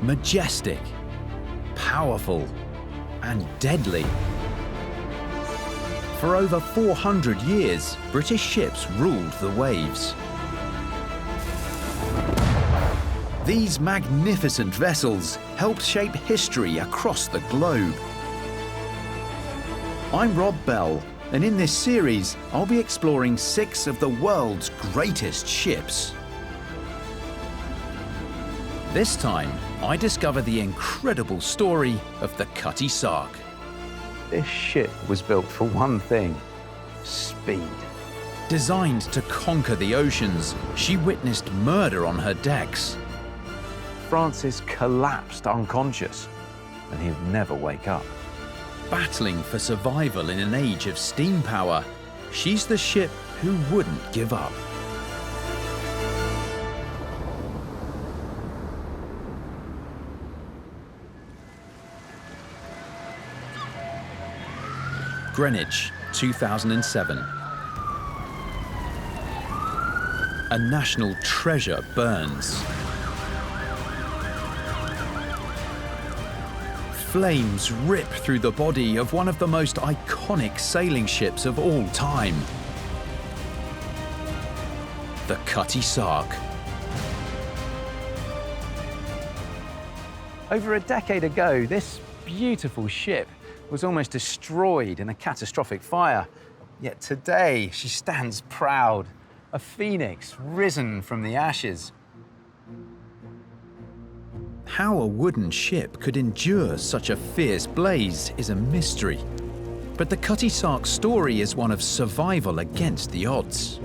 majestic, powerful, and deadly. For over 400 years, British ships ruled the waves. These magnificent vessels helped shape history across the globe. I'm Rob Bell, and in this series, I'll be exploring 6 of the world's greatest ships. This time, I discover the incredible story of the Cutty Sark. This ship was built for one thing: speed. Designed to conquer the oceans, she witnessed murder on her decks. Francis collapsed unconscious, and he'd never wake up. Battling for survival in an age of steam power, she's the ship who wouldn't give up. Greenwich, 2007. A national treasure burns. Flames rip through the body of one of the most iconic sailing ships of all time. The Cutty Sark. Over a decade ago, this beautiful ship was almost destroyed in a catastrophic fire. Yet today, she stands proud, a phoenix risen from the ashes. How a wooden ship could endure such a fierce blaze is a mystery. But the Cutty Sark's story is one of survival against the odds.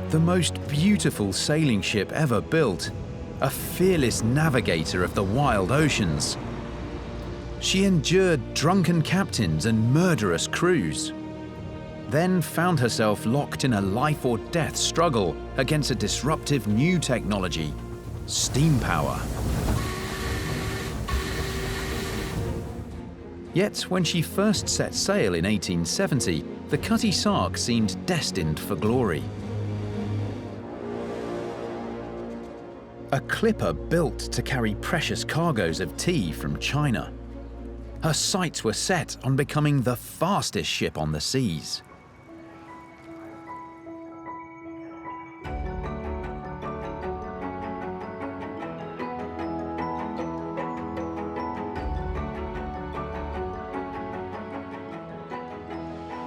The most beautiful sailing ship ever built, a fearless navigator of the wild oceans. She endured drunken captains and murderous crews, then found herself locked in a life or death struggle against a disruptive new technology, steam power. Yet when she first set sail in 1870, the Cutty Sark seemed destined for glory. A clipper built to carry precious cargoes of tea from China. Her sights were set on becoming the fastest ship on the seas.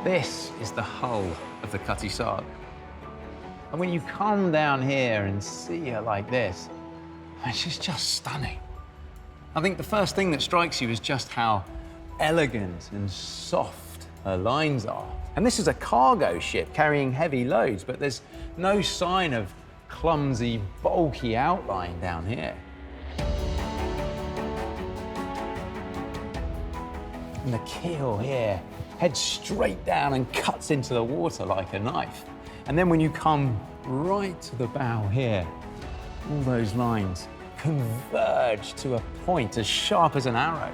This is the hull of the Cutty Sark. And when you come down here and see her like this, she's just stunning. I think the first thing that strikes you is just how elegant and soft her lines are. And this is a cargo ship carrying heavy loads, but there's no sign of clumsy, bulky outline down here. And the keel here heads straight down and cuts into the water like a knife. And then when you come right to the bow here, all those lines converge to a point as sharp as an arrow.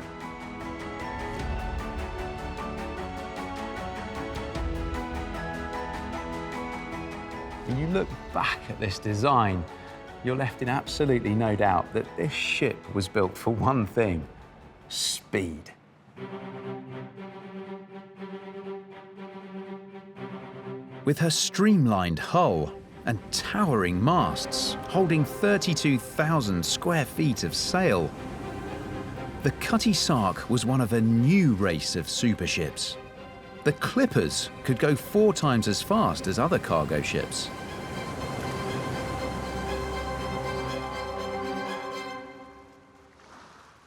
When you look back at this design, you're left in absolutely no doubt that this ship was built for one thing: speed. With her streamlined hull and towering masts holding 32,000 square feet of sail, the Cutty Sark was one of a new race of superships. The clippers could go 4 times as fast as other cargo ships.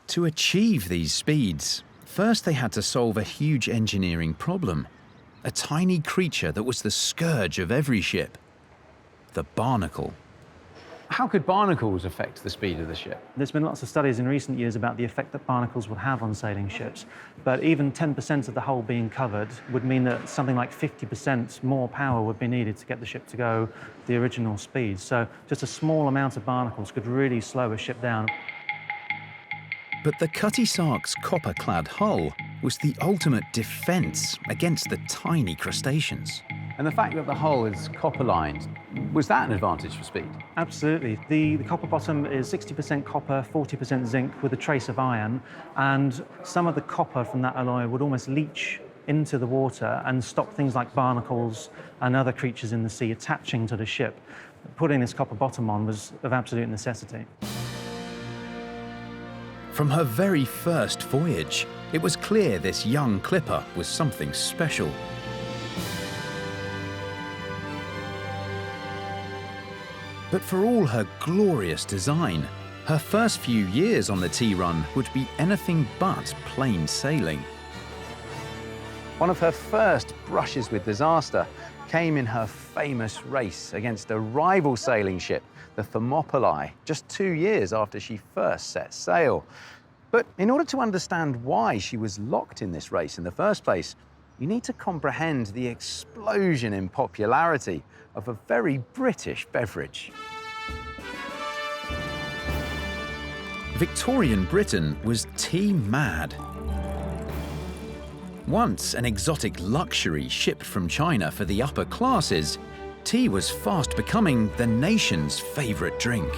To achieve these speeds, first they had to solve a huge engineering problem. A tiny creature that was the scourge of every ship, the barnacle. How could barnacles affect the speed of the ship? There's been lots of studies in recent years about the effect that barnacles would have on sailing ships, but even 10% of the hull being covered would mean that something like 50% more power would be needed to get the ship to go the original speed. So just a small amount of barnacles could really slow a ship down. But the Cutty Sark's copper-clad hull was the ultimate defense against the tiny crustaceans. And the fact that the hull is copper-lined, was that an advantage for speed? Absolutely. The copper bottom is 60% copper, 40% zinc with a trace of iron, and some of the copper from that alloy would almost leach into the water and stop things like barnacles and other creatures in the sea attaching to the ship. Putting this copper bottom on was of absolute necessity. From her very first voyage, it was clear this young clipper was something special. But for all her glorious design, her first few years on the tea run would be anything but plain sailing. One of her first brushes with disaster came in her famous race against a rival sailing ship, the Thermopylae, just 2 years after she first set sail. But in order to understand why she was locked in this race in the first place, you need to comprehend the explosion in popularity of a very British beverage. Victorian Britain was tea mad. Once an exotic luxury shipped from China for the upper classes, tea was fast becoming the nation's favourite drink.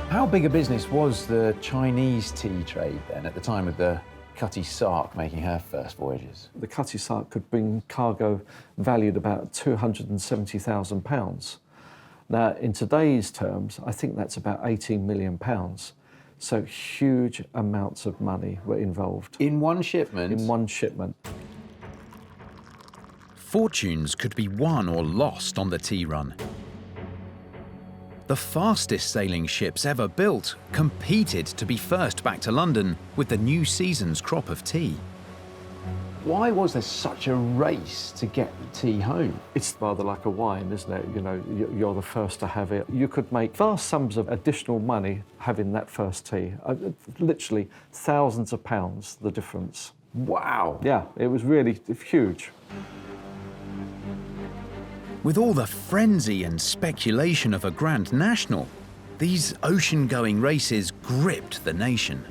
How big a business was the Chinese tea trade then at the time of the Cutty Sark making her first voyages? The Cutty Sark could bring cargo valued about £270,000. Now, in today's terms, I think that's about £18 million. So huge amounts of money were involved. In one shipment? In one shipment. Fortunes could be won or lost on the tea run. The fastest sailing ships ever built competed to be first back to London with the new season's crop of tea. Why was there such a race to get the tea home? It's rather like a wine, isn't it? You know, you're the first to have it. You could make vast sums of additional money having that first tea. Literally thousands of pounds, the difference. Wow. Yeah, it was really huge. With all the frenzy and speculation of a Grand National, these ocean-going races gripped the nation.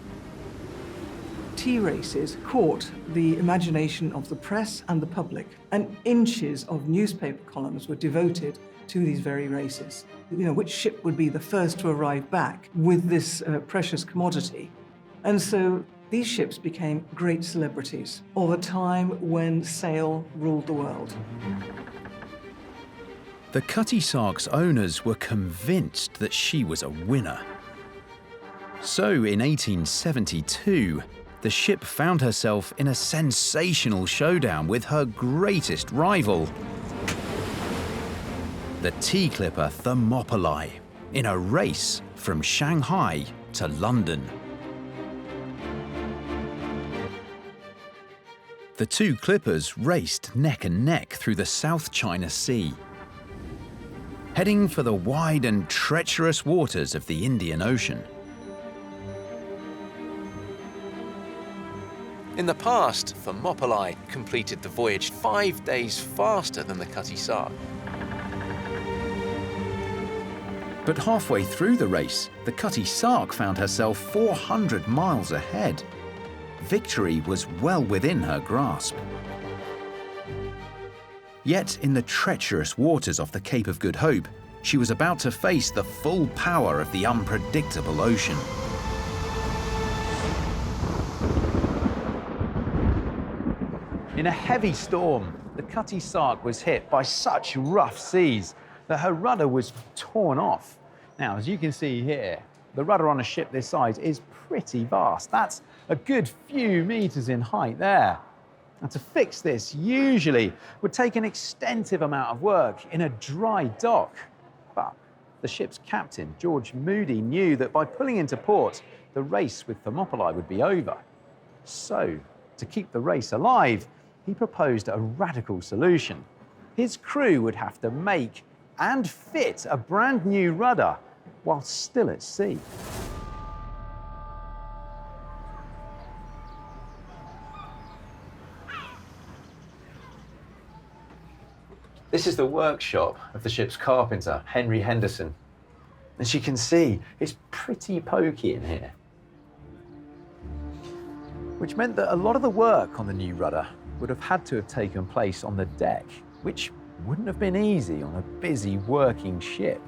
Tea races caught the imagination of the press and the public, and inches of newspaper columns were devoted to these very races. You know, which ship would be the first to arrive back with this precious commodity? And so these ships became great celebrities of a time when sail ruled the world. The Cutty Sark's owners were convinced that she was a winner. So in 1872, the ship found herself in a sensational showdown with her greatest rival, the tea clipper Thermopylae, in a race from Shanghai to London. The two clippers raced neck and neck through the South China Sea, heading for the wide and treacherous waters of the Indian Ocean. In the past, Thermopylae completed the voyage 5 days faster than the Cutty Sark. But halfway through the race, the Cutty Sark found herself 400 miles ahead. Victory was well within her grasp. Yet in the treacherous waters off the Cape of Good Hope, she was about to face the full power of the unpredictable ocean. In a heavy storm, the Cutty Sark was hit by such rough seas that her rudder was torn off. Now, as you can see here, the rudder on a ship this size is pretty vast. That's a good few meters in height there. And to fix this usually would take an extensive amount of work in a dry dock. But the ship's captain, George Moody, knew that by pulling into port, the race with Thermopylae would be over. So, to keep the race alive, he proposed a radical solution. His crew would have to make and fit a brand new rudder while still at sea. This is the workshop of the ship's carpenter, Henry Henderson. As you can see, it's pretty pokey in here. which meant that a lot of the work on the new rudder would have had to have taken place on the deck, which wouldn't have been easy on a busy working ship.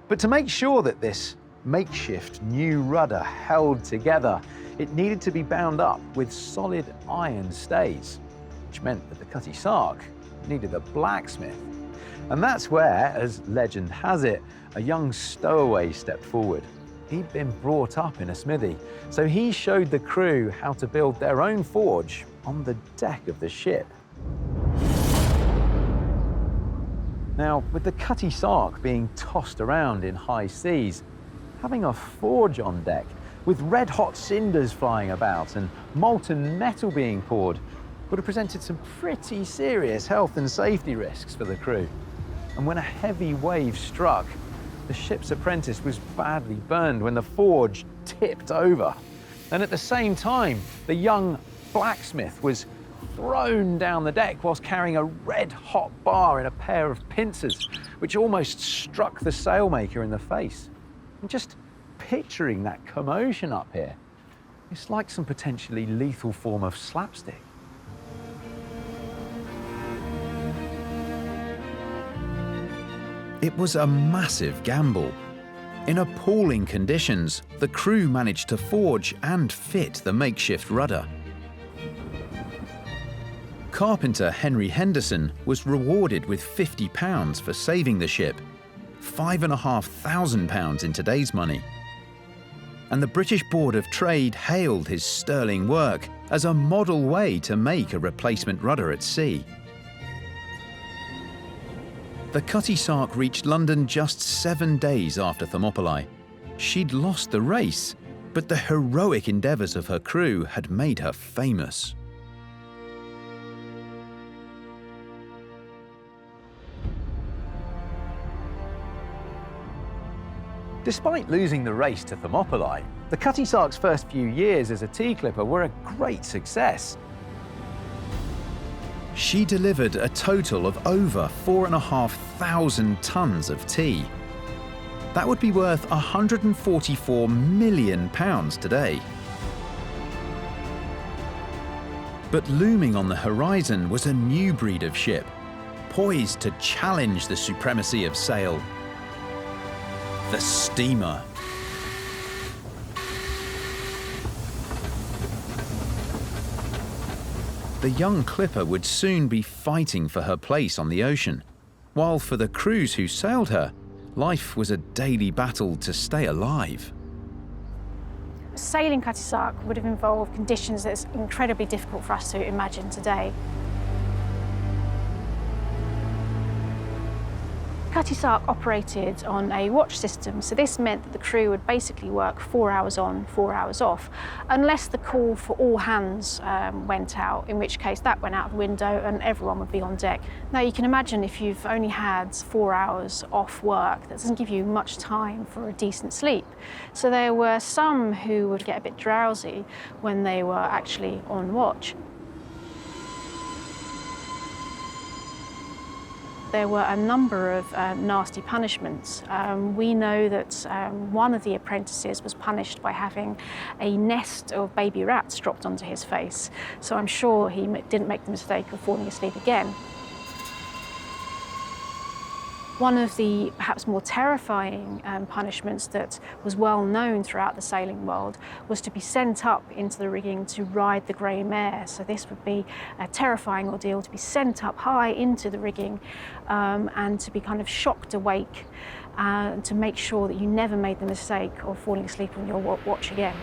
But to make sure that this makeshift new rudder held together, it needed to be bound up with solid iron stays, which meant that the Cutty Sark needed a blacksmith. And that's where, as legend has it, a young stowaway stepped forward. He'd been brought up in a smithy, so he showed the crew how to build their own forge on the deck of the ship. Now, with the Cutty Sark being tossed around in high seas, having a forge on deck with red-hot cinders flying about and molten metal being poured would have presented some pretty serious health and safety risks for the crew. And when a heavy wave struck, the ship's apprentice was badly burned when the forge tipped over. And at the same time, the young blacksmith was thrown down the deck whilst carrying a red-hot bar in a pair of pincers, which almost struck the sailmaker in the face. And just picturing that commotion up here, it's like some potentially lethal form of slapstick. It was a massive gamble. In appalling conditions, the crew managed to forge and fit the makeshift rudder. Carpenter Henry Henderson was rewarded with £50 for saving the ship, £5,500 in today's money. And the British Board of Trade hailed his sterling work as a model way to make a replacement rudder at sea. The Cutty Sark reached London just 7 days after Thermopylae. She'd lost the race, but the heroic endeavours of her crew had made her famous. Despite losing the race to Thermopylae, the Cutty Sark's first few years as a tea clipper were a great success. She delivered a total of over 4,500 tonnes of tea. That would be worth £144 million today. But looming on the horizon was a new breed of ship, poised to challenge the supremacy of sail. The steamer. The young clipper would soon be fighting for her place on the ocean, while for the crews who sailed her, life was a daily battle to stay alive. Sailing Cutty Sark would have involved conditions that's incredibly difficult for us to imagine today. Cutty Sark operated on a watch system, so this meant that the crew would basically work 4 hours on, 4 hours off, unless the call for all hands went out, in which case that went out the window and everyone would be on deck. Now you can imagine if you've only had 4 hours off work, that doesn't give you much time for a decent sleep. So there were some who would get a bit drowsy when they were actually on watch. There were a number of nasty punishments. We know that one of the apprentices was punished by having a nest of baby rats dropped onto his face. So I'm sure he didn't make the mistake of falling asleep again. One of the perhaps more terrifying punishments that was well known throughout the sailing world was to be sent up into the rigging to ride the grey mare. So this would be a terrifying ordeal, to be sent up high into the rigging and to be kind of shocked awake to make sure that you never made the mistake of falling asleep on your watch again.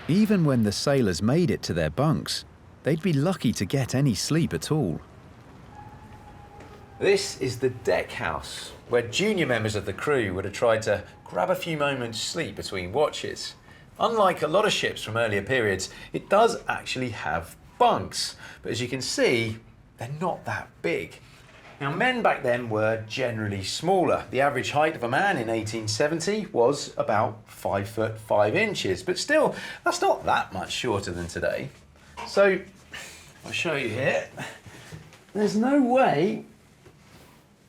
Even when the sailors made it to their bunks, they'd be lucky to get any sleep at all. This is the deck house, where junior members of the crew would have tried to grab a few moments sleep between watches. Unlike a lot of ships from earlier periods, it does actually have bunks, but as you can see, they're not that big. Now, men back then were generally smaller. The average height of a man in 1870 was about 5 foot 5 inches, but still, that's not that much shorter than today. So, I'll show you here. There's no way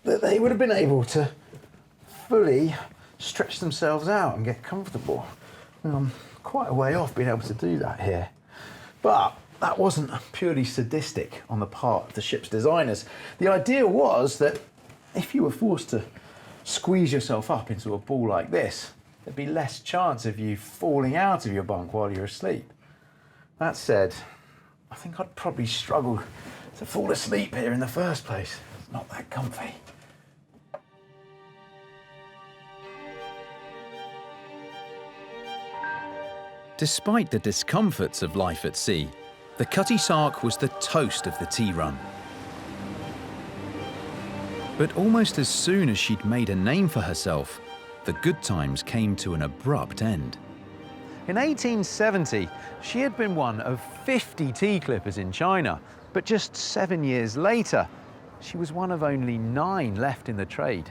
that they would have been able to fully stretch themselves out and get comfortable. I'm quite a way off being able to do that here. But that wasn't purely sadistic on the part of the ship's designers. The idea was that if you were forced to squeeze yourself up into a ball like this, there'd be less chance of you falling out of your bunk while you're asleep. That said, I think I'd probably struggle to fall asleep here in the first place. It's not that comfy. Despite the discomforts of life at sea, the Cutty Sark was the toast of the tea run. But almost as soon as she'd made a name for herself, the good times came to an abrupt end. In 1870, she had been one of 50 tea clippers in China, but just 7 years later, she was one of only 9 left in the trade.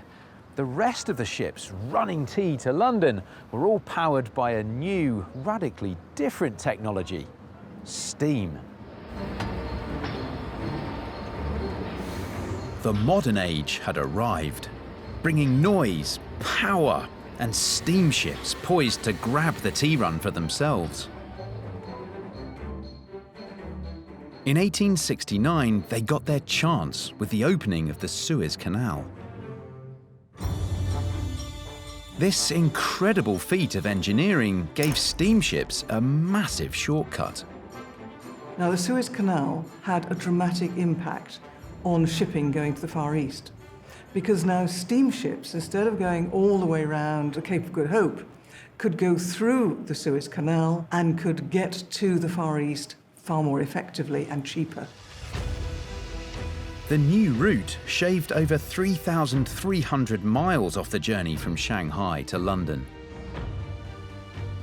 The rest of the ships running tea to London were all powered by a new, radically different technology: steam. The modern age had arrived, bringing noise, power, and steamships poised to grab the tea run for themselves. In 1869, they got their chance with the opening of the Suez Canal. This incredible feat of engineering gave steamships a massive shortcut. Now, the Suez Canal had a dramatic impact on shipping going to the Far East, because now steamships, instead of going all the way around the Cape of Good Hope, could go through the Suez Canal and could get to the Far East far more effectively and cheaper. The new route shaved over 3,300 miles off the journey from Shanghai to London.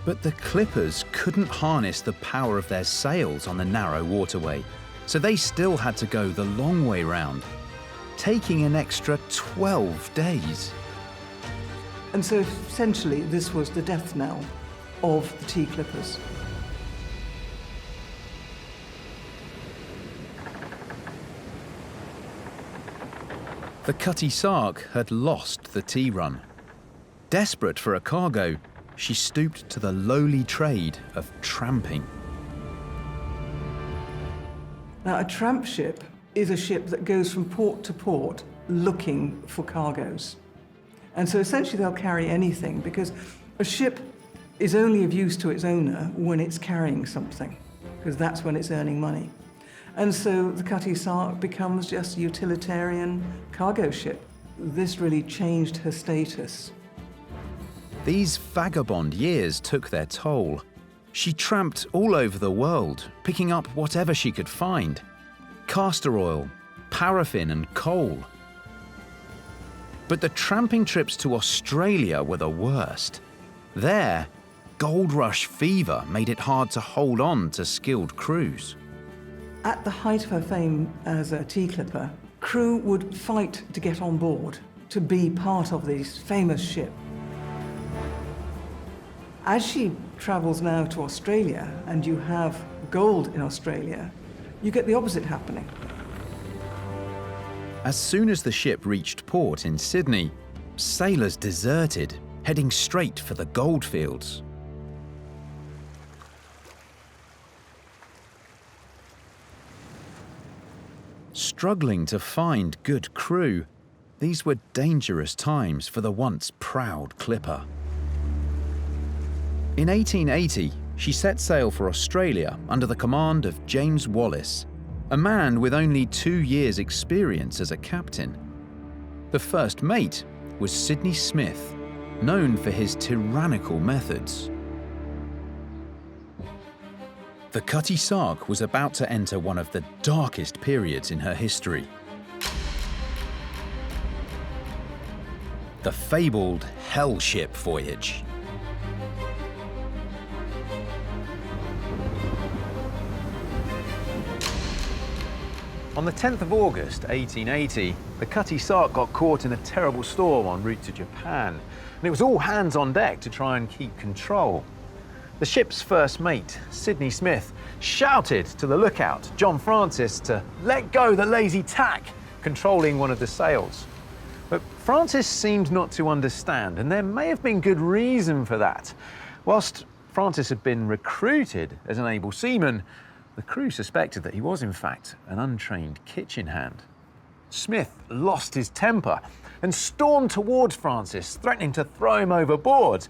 But the clippers couldn't harness the power of their sails on the narrow waterway, so they still had to go the long way round, taking an extra 12 days. And so essentially this was the death knell of the tea clippers. The Cutty Sark had lost the tea run. Desperate for a cargo, she stooped to the lowly trade of tramping. Now, a tramp ship is a ship that goes from port to port looking for cargoes. And so essentially they'll carry anything, because a ship is only of use to its owner when it's carrying something, because that's when it's earning money. And so the Cutty Sark becomes just a utilitarian cargo ship. This really changed her status. These vagabond years took their toll. She tramped all over the world, picking up whatever she could find: castor oil, paraffin, and coal. But the tramping trips to Australia were the worst. There, gold rush fever made it hard to hold on to skilled crews. At the height of her fame as a tea clipper, crew would fight to get on board, to be part of this famous ship. As she travels now to Australia, and you have gold in Australia, you get the opposite happening. As soon as the ship reached port in Sydney, sailors deserted, heading straight for the goldfields. Struggling to find good crew, these were dangerous times for the once proud clipper. In 1880, she set sail for Australia under the command of James Wallace, a man with only 2 years' experience as a captain. The first mate was Sidney Smith, known for his tyrannical methods. The Cutty Sark was about to enter one of the darkest periods in her history. The fabled Hellship Voyage. On the 10th of August, 1880, the Cutty Sark got caught in a terrible storm en route to Japan, and it was all hands on deck to try and keep control. The ship's first mate, Sidney Smith, shouted to the lookout, John Francis, to let go the lazy tack, controlling one of the sails. But Francis seemed not to understand, and there may have been good reason for that. Whilst Francis had been recruited as an able seaman, the crew suspected that he was in fact an untrained kitchen hand. Smith lost his temper and stormed towards Francis, threatening to throw him overboard.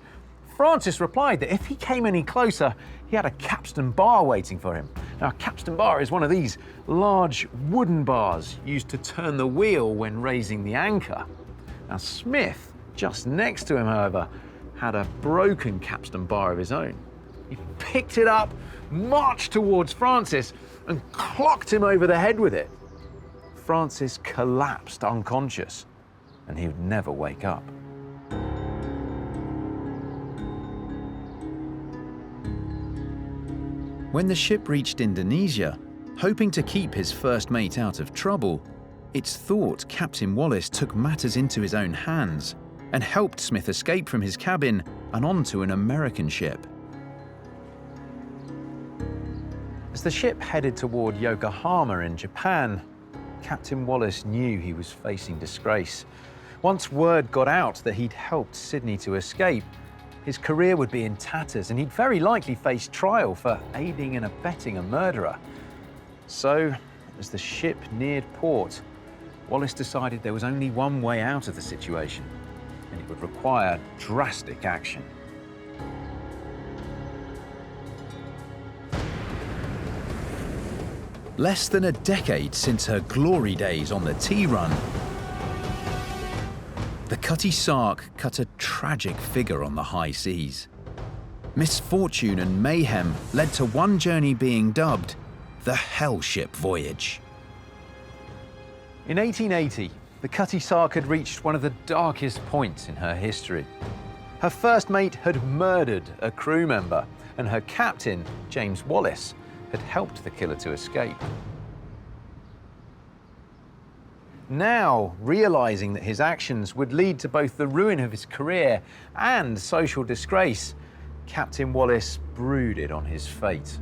Francis replied that if he came any closer, he had a capstan bar waiting for him. Now, a capstan bar is one of these large wooden bars used to turn the wheel when raising the anchor. Now, Smith, just next to him, however, had a broken capstan bar of his own. He picked it up, marched towards Francis, and clocked him over the head with it. Francis collapsed unconscious, and he would never wake up. When the ship reached Indonesia, hoping to keep his first mate out of trouble, it's thought Captain Wallace took matters into his own hands and helped Smith escape from his cabin and onto an American ship. As the ship headed toward Yokohama in Japan, Captain Wallace knew he was facing disgrace. Once word got out that he'd helped Sidney to escape, his career would be in tatters and he'd very likely face trial for aiding and abetting a murderer. So, as the ship neared port, Wallace decided there was only one way out of the situation, and it would require drastic action. Less than a decade since her glory days on the tea run, the Cutty Sark cut a tragic figure on the high seas. Misfortune and mayhem led to one journey being dubbed the Hellship Voyage. In 1880, the Cutty Sark had reached one of the darkest points in her history. Her first mate had murdered a crew member, and her captain, James Wallace, had helped the killer to escape. Now, realizing that his actions would lead to both the ruin of his career and social disgrace, Captain Wallace brooded on his fate.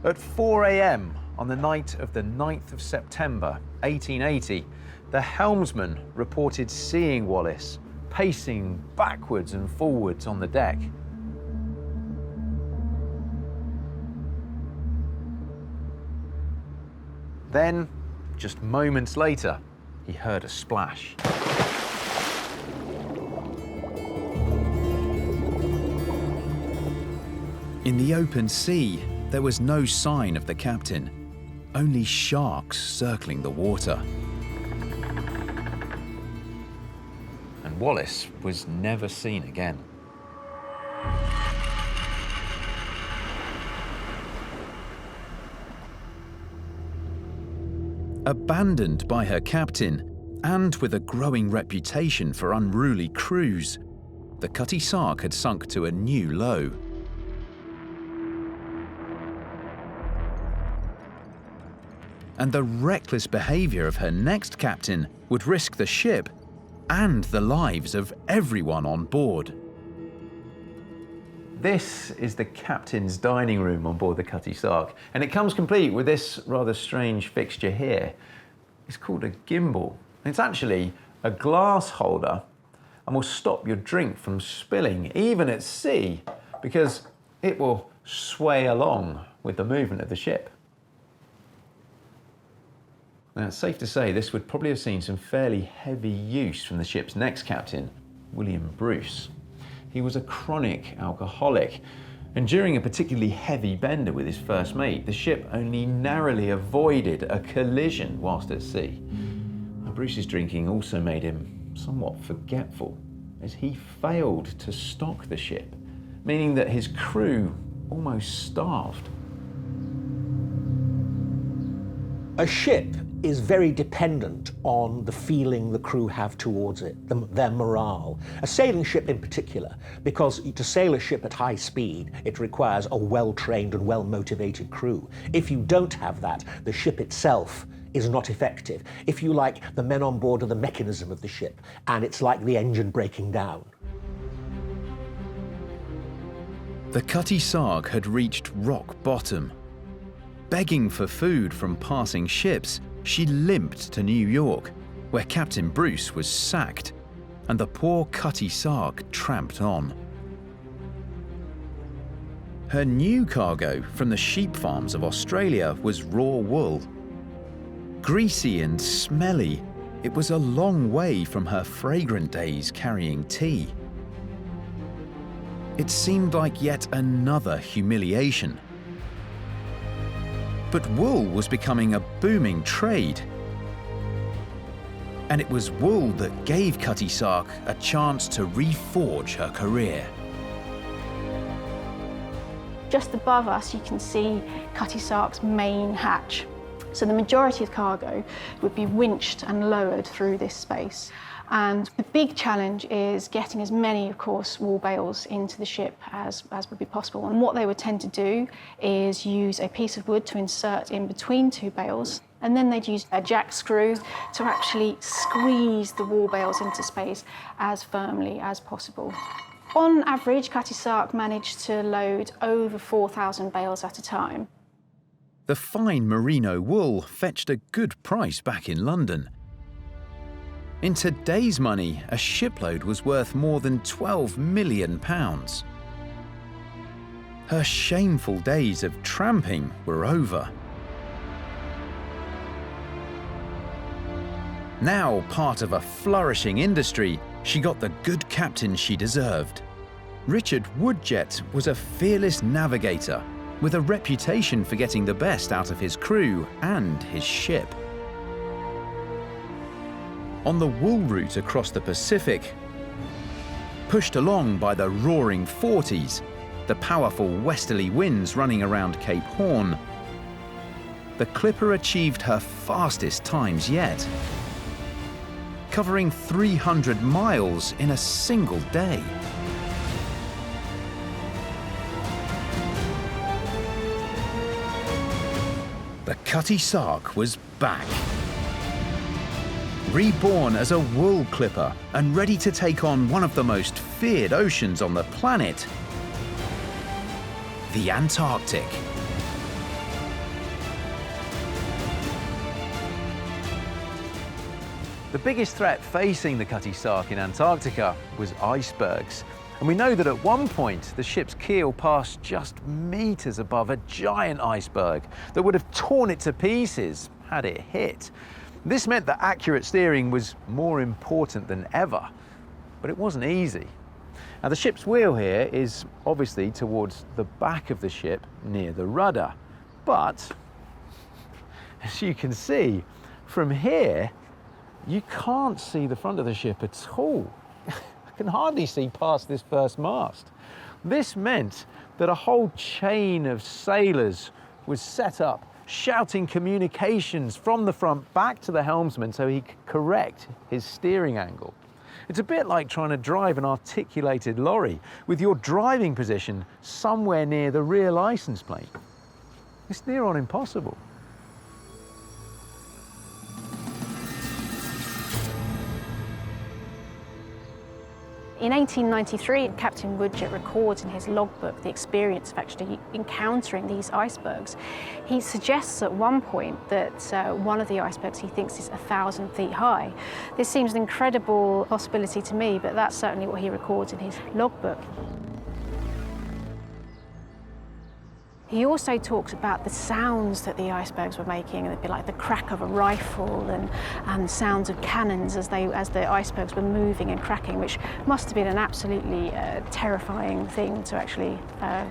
At 4 a.m. on the night of the 9th of September, 1880, the helmsman reported seeing Wallace pacing backwards and forwards on the deck. Then, just moments later, he heard a splash. In the open sea, there was no sign of the captain, only sharks circling the water. And Wallace was never seen again. Abandoned by her captain, and with a growing reputation for unruly crews, the Cutty Sark had sunk to a new low. And the reckless behaviour of her next captain would risk the ship and the lives of everyone on board. This is the captain's dining room on board the Cutty Sark, and it comes complete with this rather strange fixture here. It's called a gimbal. It's actually a glass holder and will stop your drink from spilling, even at sea, because it will sway along with the movement of the ship. Now, it's safe to say this would probably have seen some fairly heavy use from the ship's next captain, William Bruce. He was a chronic alcoholic, and during a particularly heavy bender with his first mate, the ship only narrowly avoided a collision whilst at sea. Now, Bruce's drinking also made him somewhat forgetful, as he failed to stock the ship, meaning that his crew almost starved. A ship is very dependent on the feeling the crew have towards it, their morale. A sailing ship in particular, because to sail a ship at high speed, it requires a well-trained and well-motivated crew. If you don't have that, the ship itself is not effective. If you like, the men on board are the mechanism of the ship, and it's like the engine breaking down. The Cutty Sark had reached rock bottom. Begging for food from passing ships, she limped to New York, where Captain Bruce was sacked, and the poor Cutty Sark tramped on. Her new cargo from the sheep farms of Australia was raw wool. Greasy and smelly, it was a long way from her fragrant days carrying tea. It seemed like yet another humiliation. But wool was becoming a booming trade. And it was wool that gave Cutty Sark a chance to reforge her career. Just above us, you can see Cutty Sark's main hatch. So the majority of cargo would be winched and lowered through this space. And the big challenge is getting as many, of course, wool bales into the ship as would be possible. And what they would tend to do is use a piece of wood to insert in between two bales, and then they'd use a jack screw to actually squeeze the wool bales into space as firmly as possible. On average, Cutty Sark managed to load over 4,000 bales at a time. The fine merino wool fetched a good price back in London. In today's money, a shipload was worth more than £12 million. Her shameful days of tramping were over. Now part of a flourishing industry, she got the good captain she deserved. Richard Woodjet was a fearless navigator with a reputation for getting the best out of his crew and his ship. On the wool route across the Pacific, pushed along by the roaring 40s, the powerful westerly winds running around Cape Horn, the Clipper achieved her fastest times yet, covering 300 miles in a single day. The Cutty Sark was back. Reborn as a wool clipper and ready to take on one of the most feared oceans on the planet, the Antarctic. The biggest threat facing the Cutty Sark in Antarctica was icebergs. And we know that at one point the ship's keel passed just meters above a giant iceberg that would have torn it to pieces had it hit. This meant that accurate steering was more important than ever, but it wasn't easy. Now the ship's wheel here is obviously towards the back of the ship near the rudder, but as you can see from here, you can't see the front of the ship at all. I can hardly see past this first mast. This meant that a whole chain of sailors was set up, shouting communications from the front back to the helmsman so he could correct his steering angle. It's a bit like trying to drive an articulated lorry with your driving position somewhere near the rear license plate. It's near on impossible. In 1893, Captain Woodjet records in his logbook the experience of actually encountering these icebergs. He suggests at one point that one of the icebergs he thinks is 1,000 feet high. This seems an incredible possibility to me, but that's certainly what he records in his logbook. He also talks about the sounds that the icebergs were making. It'd be like the crack of a rifle and sounds of cannons as the icebergs were moving and cracking, which must have been an absolutely terrifying thing to actually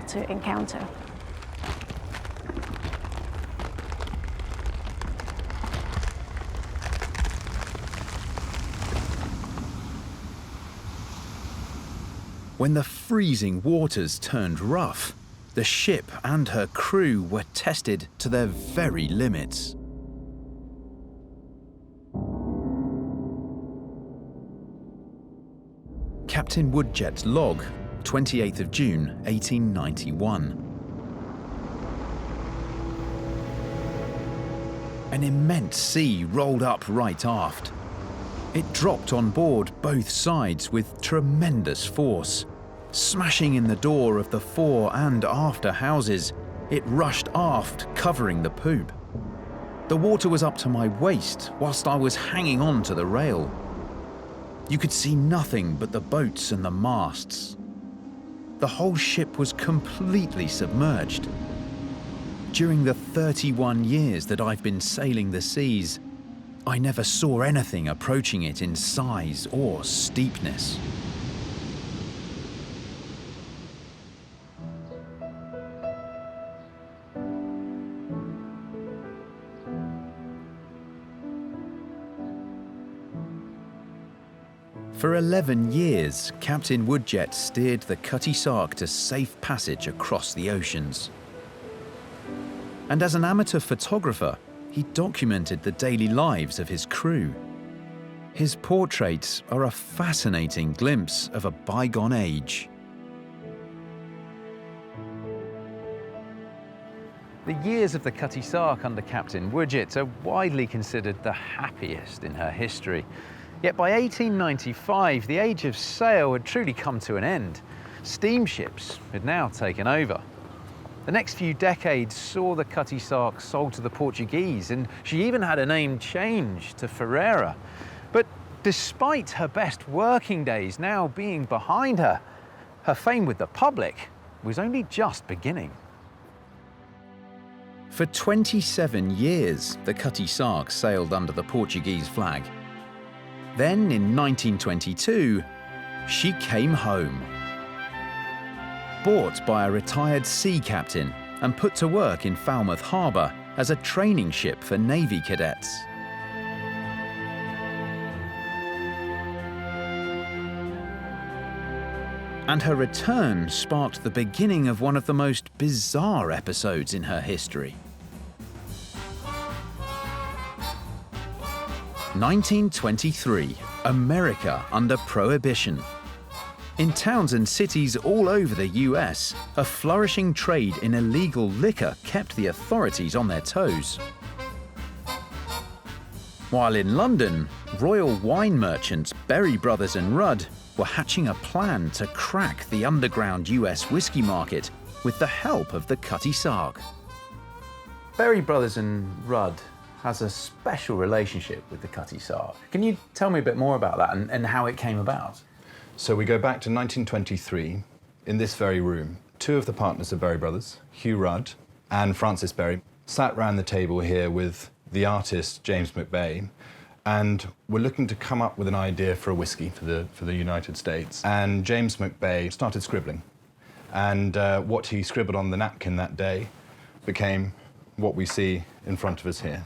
to encounter. When the freezing waters turned rough, the ship and her crew were tested to their very limits. Captain Woodjet's log, 28th of June, 1891. an immense sea rolled up right aft. It dropped on board both sides with tremendous force. Smashing in the door of the fore and after houses, it rushed aft, covering the poop. The water was up to my waist whilst I was hanging on to the rail. You could see nothing but the boats and the masts. The whole ship was completely submerged. During the 31 years that I've been sailing the seas, I never saw anything approaching it in size or steepness. For 11 years, Captain Woodjet steered the Cutty Sark to safe passage across the oceans. And as an amateur photographer, he documented the daily lives of his crew. His portraits are a fascinating glimpse of a bygone age. The years of the Cutty Sark under Captain Woodjet are widely considered the happiest in her history. Yet by 1895, the age of sail had truly come to an end. Steamships had now taken over. The next few decades saw the Cutty Sark sold to the Portuguese, and she even had her name changed to Ferreira. But despite her best working days now being behind her, her fame with the public was only just beginning. For 27 years, the Cutty Sark sailed under the Portuguese flag. Then, in 1922, she came home. Bought by a retired sea captain and put to work in Falmouth Harbour as a training ship for Navy cadets. And her return sparked the beginning of one of the most bizarre episodes in her history. 1923, America under Prohibition. In towns and cities all over the US, a flourishing trade in illegal liquor kept the authorities on their toes. While in London, royal wine merchants Berry Brothers and Rudd were hatching a plan to crack the underground US whiskey market with the help of the Cutty Sark. Berry Brothers and Rudd has a special relationship with the Cutty Sark. Can you tell me a bit more about that and how it came about? So we go back to 1923, in this very room. Two of the partners of Berry Brothers, Hugh Rudd and Francis Berry, sat round the table here with the artist James McBay, and were looking to come up with an idea for a whiskey for the United States. And James McBay started scribbling. And what he scribbled on the napkin that day became what we see in front of us here.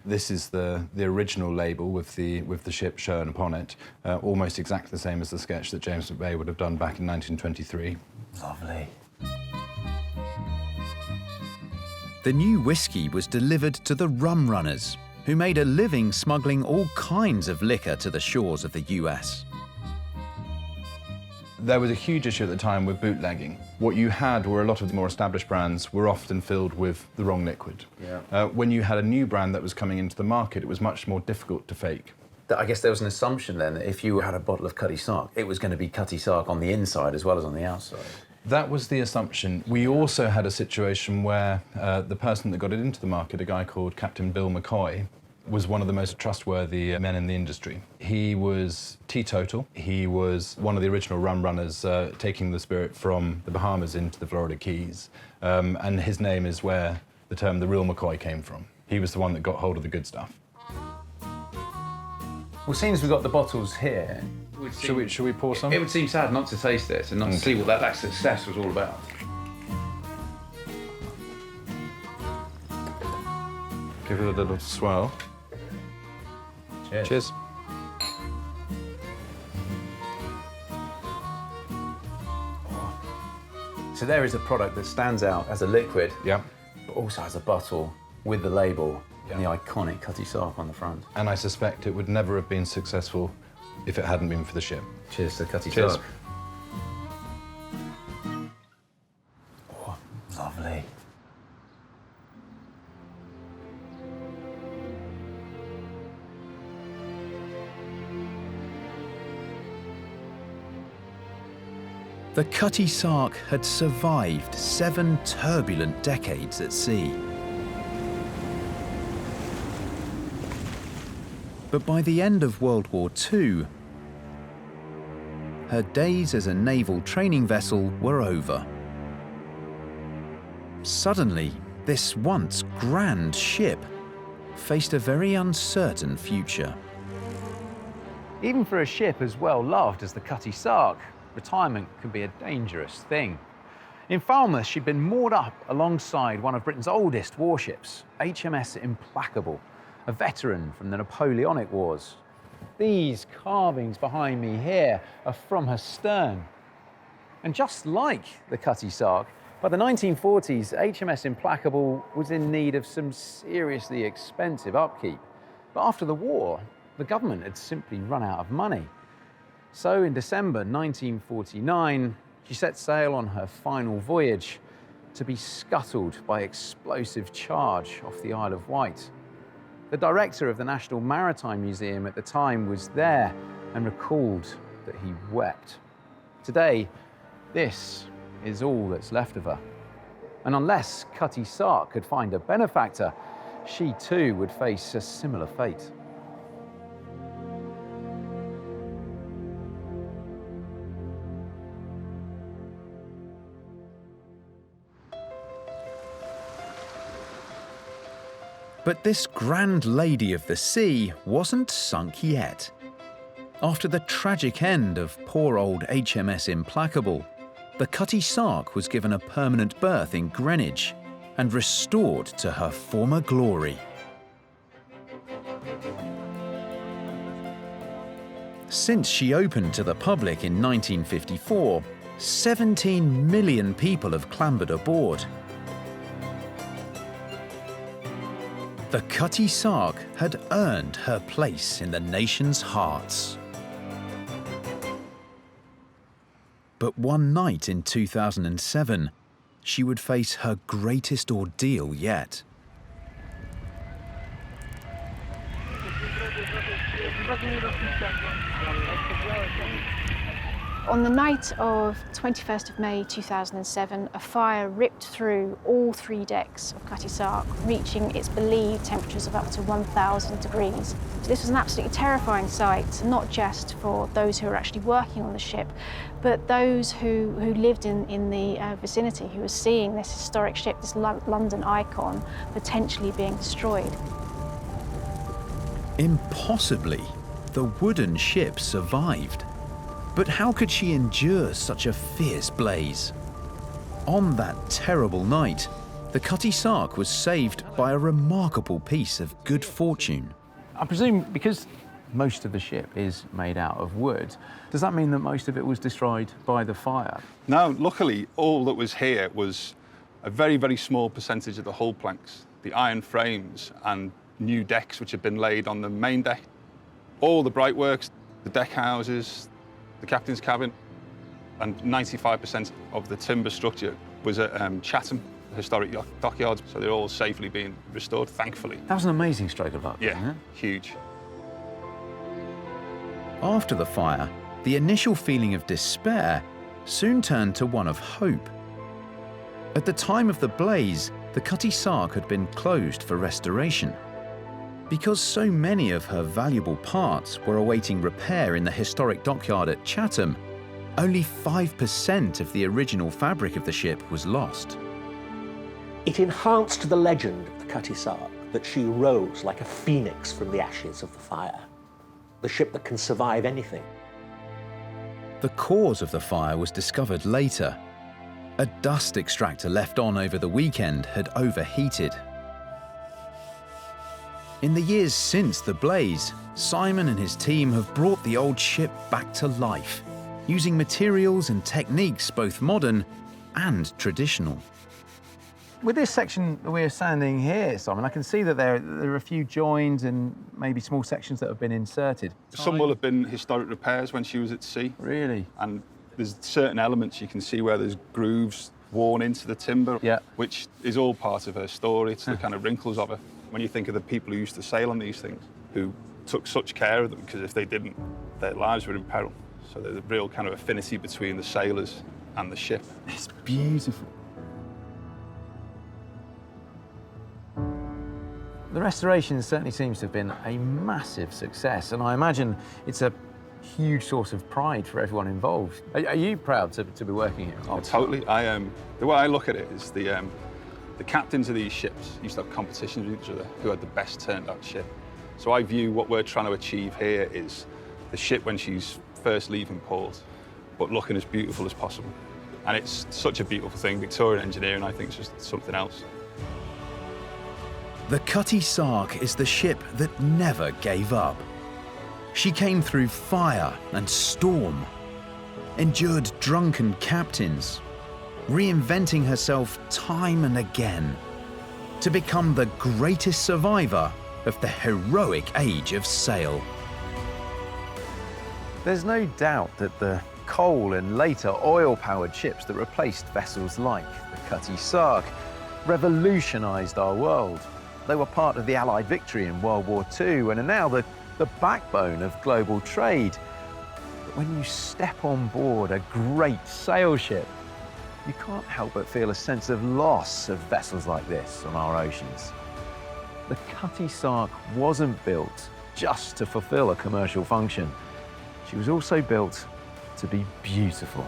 This is the original label with the ship shown upon it, almost exactly the same as the sketch that James McBay would have done back in 1923. Lovely. The new whiskey was delivered to the rum runners, who made a living smuggling all kinds of liquor to the shores of the US. There was a huge issue at the time with bootlegging. What you had were a lot of the more established brands were often filled with the wrong liquid. Yeah. When you had a new brand that was coming into the market, it was much more difficult to fake. I guess there was an assumption then that if you had a bottle of Cutty Sark, it was going to be Cutty Sark on the inside as well as on the outside. That was the assumption. We also had a situation where the person that got it into the market, a guy called Captain Bill McCoy, was one of the most trustworthy men in the industry. He was teetotal. He was one of the original rum runners taking the spirit from the Bahamas into the Florida Keys. And his name is where the term the real McCoy came from. He was the one that got hold of the good stuff. Well, seeing as we've got the bottles here, Should we pour some? it would seem sad not to taste this and not to see what that success was all about. Give it a little swirl. Cheers. Cheers. So there is a product that stands out as a liquid, Yeah. but also has a bottle with the label and the iconic Cutty Sark on the front. And I suspect it would never have been successful if it hadn't been for the ship. Cheers to Cutty Cheers. Sark. Oh, lovely. The Cutty Sark had survived 7 turbulent decades at sea. But by the end of World War II, her days as a naval training vessel were over. Suddenly, this once grand ship faced a very uncertain future. Even for a ship as well loved as the Cutty Sark, retirement can be a dangerous thing. In Falmouth, she'd been moored up alongside one of Britain's oldest warships, HMS Implacable, a veteran from the Napoleonic Wars. These carvings behind me here are from her stern. And just like the Cutty Sark, by the 1940s, HMS Implacable was in need of some seriously expensive upkeep. But after the war, the government had simply run out of money. So in December 1949, she set sail on her final voyage to be scuttled by explosive charge off the Isle of Wight. The director of the National Maritime Museum at the time was there and recalled that he wept. Today, this is all that's left of her. And unless Cutty Sark could find a benefactor, she too would face a similar fate. But this grand lady of the sea wasn't sunk yet. After the tragic end of poor old HMS Implacable, the Cutty Sark was given a permanent berth in Greenwich and restored to her former glory. Since she opened to the public in 1954, 17 million people have clambered aboard. The Cutty Sark had earned her place in the nation's hearts. But one night in 2007, she would face her greatest ordeal yet. On the night of 21st of May 2007, a fire ripped through all 3 decks of Cutty Sark, reaching its believed temperatures of up to 1,000 degrees. So this was an absolutely terrifying sight, not just for those who were actually working on the ship, but those who lived in the vicinity, who were seeing this historic ship, this London icon, potentially being destroyed. Impossibly, the wooden ship survived. But how could she endure such a fierce blaze? On that terrible night, the Cutty Sark was saved by a remarkable piece of good fortune. I presume because most of the ship is made out of wood, does that mean that most of it was destroyed by the fire? No, luckily, all that was here was a very, very small percentage of the hull planks, the iron frames and new decks which had been laid on the main deck. All the brightworks, the deck houses, the captain's cabin, and 95% of the timber structure was at Chatham, historic dockyards, so they're all safely being restored, thankfully. That was an amazing stroke of luck. Yeah, huge. After the fire, the initial feeling of despair soon turned to one of hope. At the time of the blaze, the Cutty Sark had been closed for restoration. Because so many of her valuable parts were awaiting repair in the historic dockyard at Chatham, only 5% of the original fabric of the ship was lost. It enhanced the legend of the Cutty Sark that she rose like a phoenix from the ashes of the fire, the ship that can survive anything. The cause of the fire was discovered later. A dust extractor left on over the weekend had overheated. In the years since the blaze, Simon and his team have brought the old ship back to life, using materials and techniques both modern and traditional. With this section that we're standing here, Simon, I can see that there are a few joins and maybe small sections that have been inserted. Some will have been historic repairs when she was at sea. Really? And there's certain elements you can see where there's grooves worn into the timber, yeah, which is all part of her story. It's the kind of wrinkles of her. When you think of the people who used to sail on these things, who took such care of them, because if they didn't, their lives were in peril. So there's a real kind of affinity between the sailors and the ship. It's beautiful. The restoration certainly seems to have been a massive success, and I imagine it's a huge source of pride for everyone involved. Are you proud to be working here? Oh, totally. The way I look at it is the captains of these ships used to have competitions with each other who had the best turned out ship. So I view what we're trying to achieve here is the ship when she's first leaving port, but looking as beautiful as possible. And it's such a beautiful thing. Victorian engineering, I think, is just something else. The Cutty Sark is the ship that never gave up. She came through fire and storm, endured drunken captains, reinventing herself time and again to become the greatest survivor of the heroic age of sail. There's no doubt that the coal and later oil-powered ships that replaced vessels like the Cutty Sark revolutionised our world. They were part of the Allied victory in World War II and are now the backbone of global trade. But when you step on board a great sail ship, you can't help but feel a sense of loss of vessels like this on our oceans. The Cutty Sark wasn't built just to fulfill a commercial function. She was also built to be beautiful.